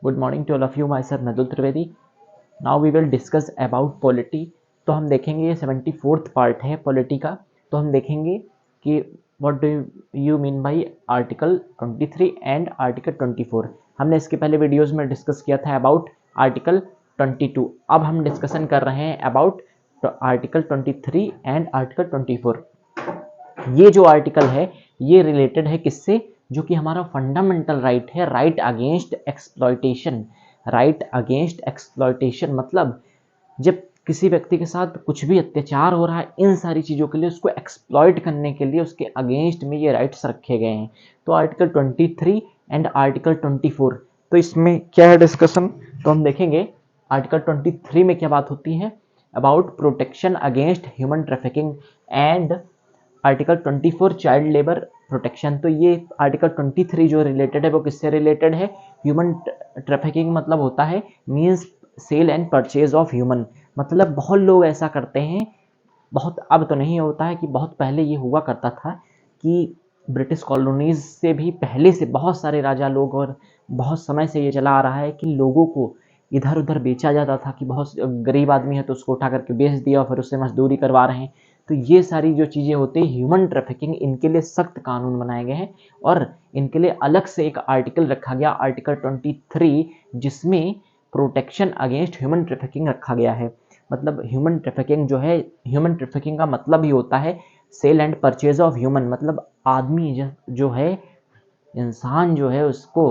Good morning to all of you. Myself Nadul Trivedi. Now we will discuss about polity. तो हम देखेंगे ये 74th part है polity का. तो हम देखेंगे कि what do you mean by article 23 and article 24. हमने इसके पहले वीडियोस में डिस्कस किया था अबाउट आर्टिकल 22. अब हम डिस्कशन कर रहे हैं अबाउट आर्टिकल 23 एंड आर्टिकल 24. ये जो आर्टिकल है ये रिलेटेड है किससे, जो कि हमारा फंडामेंटल राइट है, right against exploitation. Right against exploitation मतलब जब किसी व्यक्ति के साथ कुछ भी अत्याचार हो रहा है, इन सारी चीज़ों के लिए, उसको एक्सप्लॉयट करने के लिए उसके अगेंस्ट में ये राइट्स रखे गए हैं. तो आर्टिकल 23 एंड आर्टिकल 24, तो इसमें क्या है डिस्कशन, तो हम देखेंगे आर्टिकल 23 में क्या बात होती है, about protection against human trafficking, and article 24 child labour protection. तो ये आर्टिकल 23 जो रिलेटेड है वो किससे रिलेटेड है, ह्यूमन ट्रैफिकिंग मतलब होता है means sale and purchase of human. मतलब बहुत लोग ऐसा करते हैं, बहुत अब तो नहीं होता है, कि बहुत पहले ये हुआ करता था कि ब्रिटिश कॉलोनीज से भी पहले से बहुत सारे राजा लोग, और बहुत समय से ये चला आ रहा है कि लोगों को इधर उधर बेचा जाता था, कि बहुत गरीब आदमी है तो उसको उठा करके बेच दिया और फिर उससे मजदूरी करवा रहे हैं. तो ये सारी जो चीज़ें होती है ह्यूमन ट्रैफिकिंग, इनके लिए सख्त कानून बनाए गए हैं और इनके लिए अलग से एक आर्टिकल रखा गया, आर्टिकल 23, जिसमें प्रोटेक्शन अगेंस्ट ह्यूमन ट्रैफिकिंग रखा गया है. मतलब ह्यूमन ट्रैफिकिंग जो है, ह्यूमन ट्रैफिकिंग का मतलब ही होता है sale and purchase of human. मतलब आदमी जो है, इंसान जो है, उसको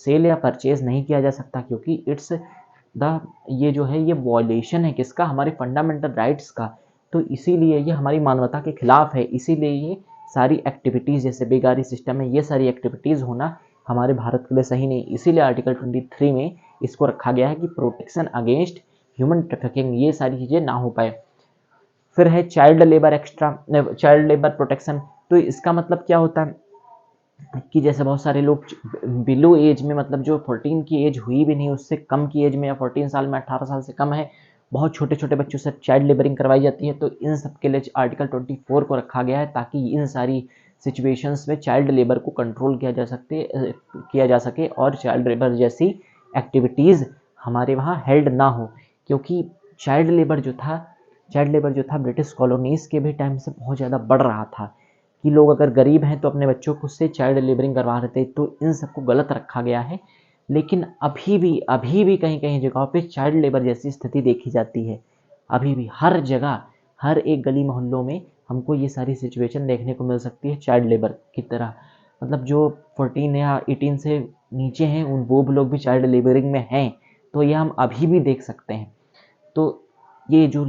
सेल या परचेज नहीं किया जा सकता, क्योंकि इट्स द ये जो है ये वॉयलेशन है किसका, हमारे फंडामेंटल राइट्स का. तो इसीलिए ये हमारी मानवता के खिलाफ है. इसीलिए ये सारी एक्टिविटीज़ जैसे बेगारी सिस्टम है, ये सारी एक्टिविटीज़ होना हमारे भारत के लिए सही नहीं. इसीलिए आर्टिकल 23 में इसको रखा गया है कि प्रोटेक्शन अगेंस्ट ह्यूमन ट्रैफिकिंग, ये सारी चीज़ें ना हो पाए. फिर है child labour child labour protection. तो इसका मतलब क्या होता है कि जैसे बहुत सारे लोग बिलो एज में, मतलब जो 14 की एज हुई भी नहीं, उससे कम की एज में, या 14 साल में, 18 साल से कम है, बहुत छोटे छोटे बच्चों से चाइल्ड लेबरिंग करवाई जाती है. तो इन सब के लिए आर्टिकल 24 को रखा गया है, ताकि इन सारी सिचुएशंस में चाइल्ड लेबर को कंट्रोल किया जा सके और चाइल्ड लेबर जैसी एक्टिविटीज़ हमारे वहाँ हेल्ड ना हो. क्योंकि चाइल्ड लेबर जो था ब्रिटिश कॉलोनीज़ के भी टाइम से बहुत ज़्यादा बढ़ रहा था, कि लोग अगर गरीब हैं तो अपने बच्चों को से चाइल्ड लेबरिंग करवा रहे थे. तो इन सबको गलत रखा गया है. लेकिन अभी भी कहीं कहीं जगहों पे चाइल्ड लेबर जैसी स्थिति देखी जाती है. अभी भी हर जगह, हर एक गली मोहल्लों में हमको ये सारी सिचुएशन देखने को मिल सकती है चाइल्ड लेबर की तरह. मतलब जो 14 या 18 से नीचे हैं उन वो लोग भी चाइल्ड लेबरिंग में हैं. तो ये हम अभी भी देख सकते हैं. तो ये जो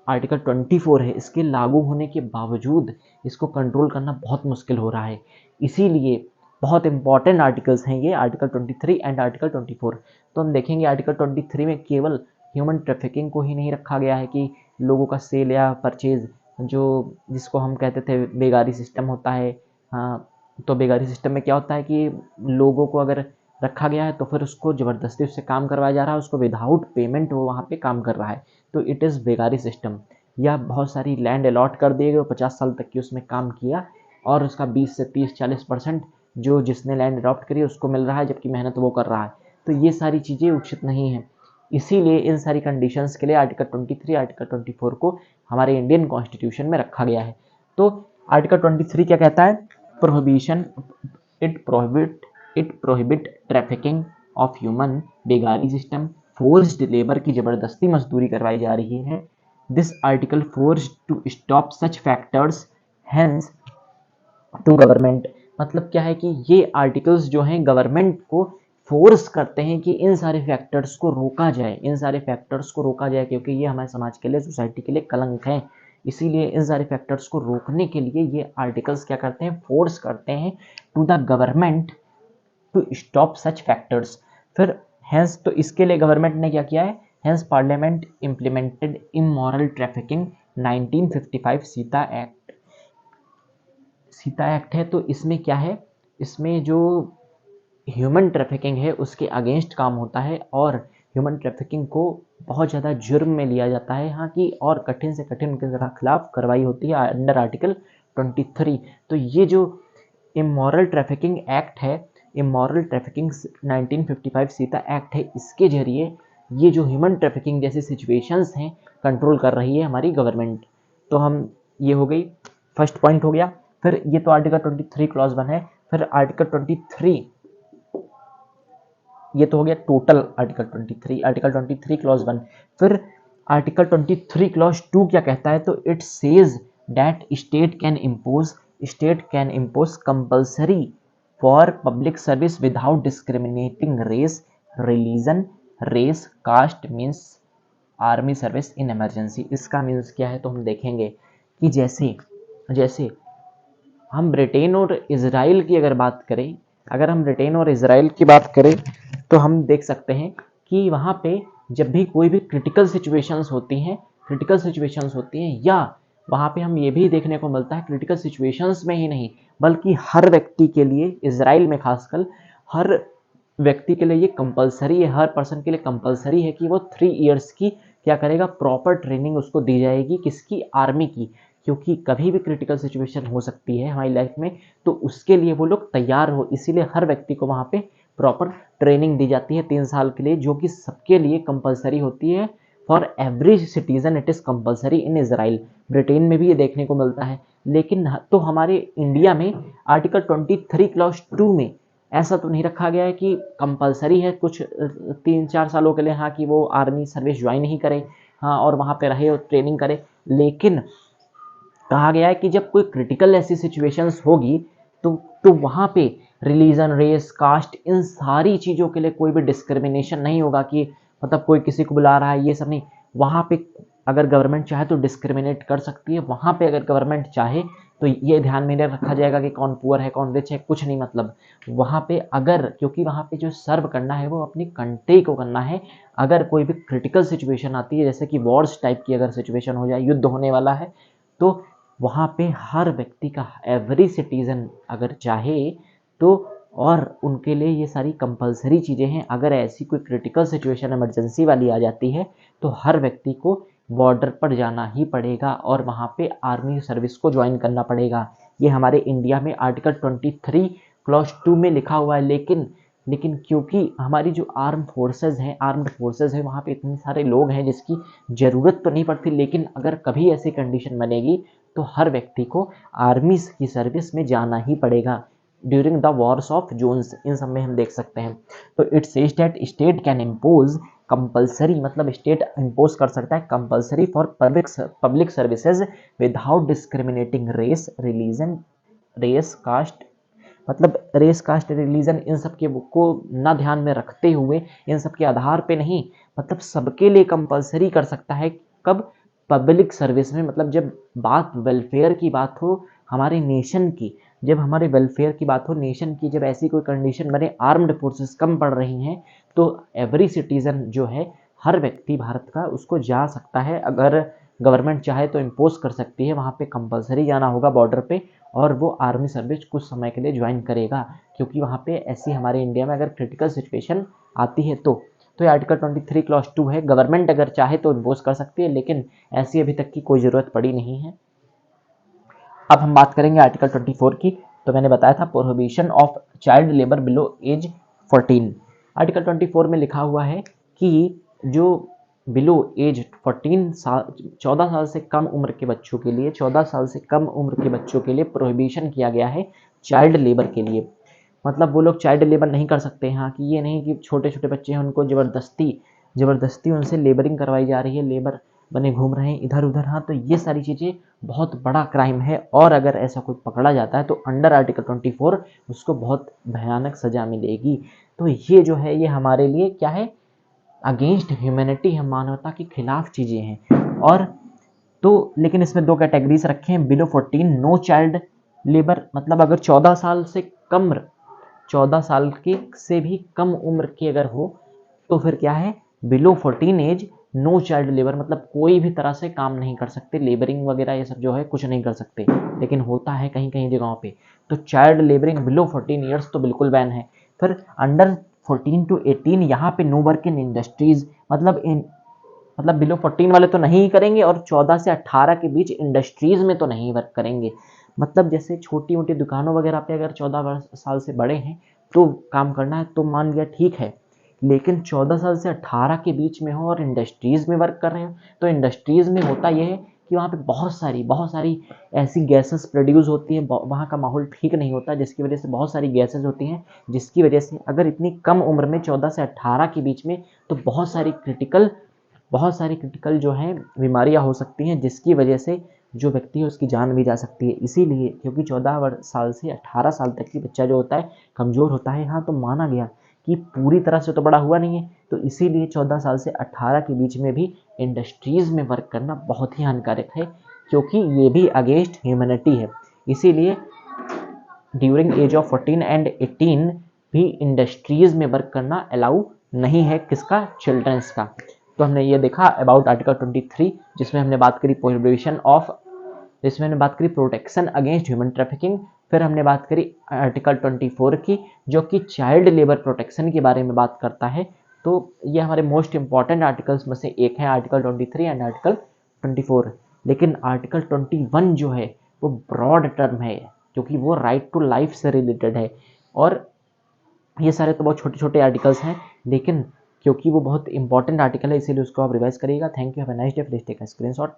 आर्टिकल 24 है, इसके लागू होने के बावजूद इसको कंट्रोल करना बहुत मुश्किल हो रहा है. इसीलिए बहुत इंपॉर्टेंट आर्टिकल्स हैं ये, आर्टिकल 23 एंड आर्टिकल 24. तो हम देखेंगे आर्टिकल 23 में केवल ह्यूमन ट्रैफिकिंग को ही नहीं रखा गया है, कि लोगों का सेल या परचेज, जो जिसको हम कहते थे बेगारी सिस्टम होता है. हाँ, तो बेगारी सिस्टम में क्या होता है कि लोगों को अगर रखा गया है तो फिर उसको ज़बरदस्ती उससे काम करवाया जा रहा है, उसको विदाउट पेमेंट वो वहाँ पे काम कर रहा है. तो इट इज़ बेगारी सिस्टम. या बहुत सारी लैंड अलॉट कर दिए गए, 50 साल तक की उसमें काम किया और उसका 20 से 30-40% जो जिसने लैंड अडॉप्ट करी उसको मिल रहा है, जबकि मेहनत वो कर रहा है. तो ये सारी चीज़ें उचित नहीं हैं. इसीलिए इन सारी कंडीशंस के लिए आर्टिकल 23, आर्टिकल 24 को हमारे इंडियन कॉन्स्टिट्यूशन में रखा गया है. तो आर्टिकल 23 क्या कहता है, prohibition, it prohibit trafficking of human, बेगारी सिस्टम, फोर्स्ड लेबर की ज़बरदस्ती मजदूरी करवाई जा रही है. This article force to stop such factors hands to government. मतलब क्या है कि ये आर्टिकल्स जो हैं गवर्नमेंट को फोर्स करते हैं कि इन सारे फैक्टर्स को रोका जाए, क्योंकि ये हमारे समाज के लिए, सोसाइटी के लिए कलंक है. इसीलिए इन सारे फैक्टर्स को रोकने के लिए ये आर्टिकल्स क्या करते हैं, फोर्स करते हैं to the government to stop such factors. फिर हेंस, तो इसके लिए गवर्नमेंट ने क्या किया है, hence parliament implemented immoral trafficking 1955 सीता एक्ट है. तो इसमें क्या है, इसमें जो ह्यूमन ट्रैफिकिंग है उसके अगेंस्ट काम होता है और ह्यूमन ट्रैफिकिंग को बहुत ज़्यादा जुर्म में लिया जाता है यहाँ की, और कठिन से कठिन उनके खिलाफ कार्रवाई होती है अंडर आर्टिकल 23. तो ये जो इमोरल ट्रैफिकिंग एक्ट है इमोरल ट्रैफिकिंग 1955 सीता एक्ट है, इसके जरिए ये जो ह्यूमन ट्रैफिकिंग जैसी सिचुएशंस हैं कंट्रोल कर रही है हमारी गवर्नमेंट। तो हम ये हो गई फर्स्ट पॉइंट हो गया। फिर ये तो आर्टिकल 23 क्लॉज 1 है। फिर आर्टिकल 23, ये तो हो गया टोटल आर्टिकल 23 क्लॉज 1। फिर आर्टिकल 23 क्लॉज 2 क्या कहता है, तो it says that state can impose compulsory for public service without discriminating race, religion, race, caste means army service in emergency. इसका मीन्स क्या है, तो हम देखेंगे कि जैसे हम ब्रिटेन और इजराइल की अगर बात करें, अगर हम ब्रिटेन और इजराइल की बात करें तो हम देख सकते हैं कि वहाँ पे जब भी कोई भी क्रिटिकल सिचुएशंस होती हैं या वहाँ पे हम ये भी देखने को मिलता है क्रिटिकल सिचुएशंस में ही नहीं बल्कि हर व्यक्ति के लिए, इजराइल में खासकर हर व्यक्ति के लिए ये कंपलसरी है, हर पर्सन के लिए कंपलसरी है कि वो 3 इयर्स की क्या करेगा, प्रॉपर ट्रेनिंग उसको दी जाएगी। किसकी? आर्मी की। क्योंकि कभी भी क्रिटिकल सिचुएशन हो सकती है हमारी लाइफ में, तो उसके लिए वो लोग तैयार हो, इसीलिए हर व्यक्ति को वहाँ पे प्रॉपर ट्रेनिंग दी जाती है 3 साल के लिए, जो कि सबके लिए कंपलसरी होती है। For every citizen it is compulsory in Israel. Britain में भी ये देखने को मिलता है, लेकिन तो हमारे इंडिया में आर्टिकल 23 क्लॉज 2 में ऐसा तो नहीं रखा गया है कि कंपलसरी है कुछ 3-4 सालों के लिए, हाँ, कि वो आर्मी सर्विस ज्वाइन ही करे, हाँ, और वहाँ पे रहे और ट्रेनिंग करे। लेकिन कहा गया है कि जब कोई क्रिटिकल ऐसी सिचुएशंस होगी तो वहाँ पे रिलीजन, रेस, कास्ट, इन सारी चीज़ों के लिए कोई भी डिस्क्रिमिनेशन नहीं होगा कि मतलब कोई किसी को बुला रहा है, ये सब नहीं। वहाँ पे अगर गवर्नमेंट चाहे तो डिस्क्रिमिनेट कर सकती है। वहाँ पे अगर गवर्नमेंट चाहे तो ये ध्यान में रखा जाएगा कि कौन पुअर है कौन रिच है, कुछ नहीं। मतलब वहाँ पे अगर, क्योंकि वहाँ पे जो सर्व करना है वो अपनी कंट्री को करना है। अगर कोई भी क्रिटिकल सिचुएशन आती है, जैसे कि वॉर्स टाइप की अगर सिचुएशन हो जाए, युद्ध होने वाला है, तो वहाँ पे हर व्यक्ति का, एवरी सिटीज़न अगर चाहे तो, और उनके लिए ये सारी कंपलसरी चीज़ें हैं। अगर ऐसी कोई क्रिटिकल सिचुएशन इमरजेंसी वाली आ जाती है तो हर व्यक्ति को बॉर्डर पर जाना ही पड़ेगा और वहाँ पे आर्मी सर्विस को ज्वाइन करना पड़ेगा। ये हमारे इंडिया में आर्टिकल 23 क्लॉज 2 में लिखा हुआ है। लेकिन क्योंकि हमारी जो आर्म्ड फोर्सेज हैं वहाँ पे इतने सारे लोग हैं जिसकी ज़रूरत तो नहीं पड़ती, लेकिन अगर कभी ऐसी कंडीशन बनेगी तो हर व्यक्ति को आर्मी की सर्विस में जाना ही पड़ेगा। During the wars of Jones, इन सब में हम देख सकते हैं। तो it says that state can impose compulsory, मतलब स्टेट इम्पोज कर सकता है compulsory for public services without discriminating race, religion, race, caste, मतलब रेस, कास्ट, रिलीजन, इन सब के को ना ध्यान में रखते हुए, इन सब के आधार पे नहीं, मतलब सबके लिए कंपलसरी कर सकता है। कब? पब्लिक सर्विस में। मतलब जब बात वेलफेयर की बात हो हमारे नेशन की, जब हमारे वेलफेयर की बात हो नेशन की, जब ऐसी कोई कंडीशन बने, आर्म्ड फोर्सेस कम पड़ रही हैं, तो एवरी सिटीजन जो है, हर व्यक्ति भारत का, उसको जा सकता है। अगर गवर्नमेंट चाहे तो इम्पोज कर सकती है, वहाँ पे कंपलसरी जाना होगा बॉर्डर पे, और वो आर्मी सर्विस कुछ समय के लिए ज्वाइन करेगा। क्योंकि वहाँ पे ऐसी हमारे इंडिया में अगर क्रिटिकल सिचुएशन आती है तो ये आर्टिकल 23 क्लॉज 2 है। गवर्नमेंट अगर चाहे तो इम्पोज कर सकती है, लेकिन ऐसी अभी तक की कोई ज़रूरत पड़ी नहीं है। अब हम बात करेंगे आर्टिकल 24 की। तो मैंने बताया था prohibition of child labour below age 14। Article 24 में लिखा हुआ है कि जो बिलो एज 14 साल, 14 साल से कम उम्र के बच्चों के लिए, 14 साल से कम उम्र के बच्चों के लिए प्रोहिबिशन किया गया है चाइल्ड लेबर के लिए। मतलब वो लोग चाइल्ड लेबर नहीं कर सकते हैं। हाँ, कि ये नहीं कि छोटे छोटे बच्चे हैं उनको ज़बरदस्ती उनसे लेबरिंग करवाई जा रही है, लेबर बने घूम रहे हैं इधर उधर। हाँ, तो ये सारी चीज़ें बहुत बड़ा क्राइम है, और अगर ऐसा कोई पकड़ा जाता है तो अंडर आर्टिकल 24 उसको बहुत भयानक सज़ा मिलेगी। तो ये जो है ये हमारे लिए क्या है, अगेंस्ट ह्यूमैनिटी है, मानवता के खिलाफ चीज़ें हैं। और तो लेकिन इसमें 2 कैटेगरीज रखे हैं। बिलो 14 नो चाइल्ड लेबर, मतलब अगर 14 साल से कम, 14 साल के से भी कम उम्र की अगर हो तो फिर क्या है, below 14 age no child labour, मतलब कोई भी तरह से काम नहीं कर सकते, लेबरिंग वगैरह ये सब जो है कुछ नहीं कर सकते। लेकिन होता है कहीं कहीं जगहों पे। तो चाइल्ड लेबरिंग बिलो 14 ईयर्स तो बिल्कुल बैन है। फिर अंडर 14 to 18 यहाँ पे नो वर्क इन इंडस्ट्रीज, मतलब बिलो 14 वाले तो नहीं करेंगे, और 14 से 18 के बीच इंडस्ट्रीज में तो नहीं वर्क करेंगे। मतलब जैसे छोटी मोटी दुकानों वगैरह पे अगर 14 साल से बड़े हैं तो काम करना है तो मान लिया ठीक है, लेकिन 14 साल से 18 के बीच में हो और इंडस्ट्रीज़ में वर्क कर रहे हो, तो इंडस्ट्रीज़ में होता यह है कि वहाँ पे बहुत सारी ऐसी गैसेस प्रोड्यूस होती हैं, वहाँ का माहौल ठीक नहीं होता, जिसकी वजह से बहुत सारी गैसेस होती हैं, जिसकी वजह से अगर इतनी कम उम्र में 14 से 18 के बीच में, तो बहुत सारी क्रिटिकल जो हैं बीमारियां हो सकती हैं, जिसकी वजह से जो व्यक्ति है उसकी जान भी जा सकती है। इसीलिए क्योंकि 14 साल से 18 साल तक की बच्चा जो होता है कमज़ोर होता है, यहाँ तो माना गया कि पूरी तरह से तो बड़ा हुआ नहीं है, तो इसीलिए 14 साल से 18 के बीच में भी इंडस्ट्रीज़ में वर्क करना बहुत ही हानिकारक है, क्योंकि ये भी अगेंस्ट ह्यूमैनिटी है। इसीलिए ड्यूरिंग एज ऑफ 14 एंड 18 भी इंडस्ट्रीज़ में वर्क करना अलाउ नहीं है, किसका, चिल्ड्रंस का। तो हमने ये देखा अबाउट आर्टिकल 23, जिसमें हमने बात करी प्रोटेक्शन अगेंस्ट ह्यूमन ट्रैफिकिंग। फिर हमने बात करी आर्टिकल 24 की, जो कि चाइल्ड लेबर प्रोटेक्शन के बारे में बात करता है। तो ये हमारे मोस्ट इंपॉर्टेंट आर्टिकल्स में से एक है, आर्टिकल 23 एंड आर्टिकल 24। लेकिन आर्टिकल 21 जो है वो ब्रॉड टर्म है, क्योंकि वो राइट टू लाइफ से रिलेटेड है। और ये सारे तो बहुत छोटे छोटे आर्टिकल्स हैं, लेकिन क्योंकि वो बहुत इंपॉर्टेंट आर्टिकल है, इसीलिए उसको आप रिवाइज करिएगा। Thank you, have a nice day, please take a screenshot.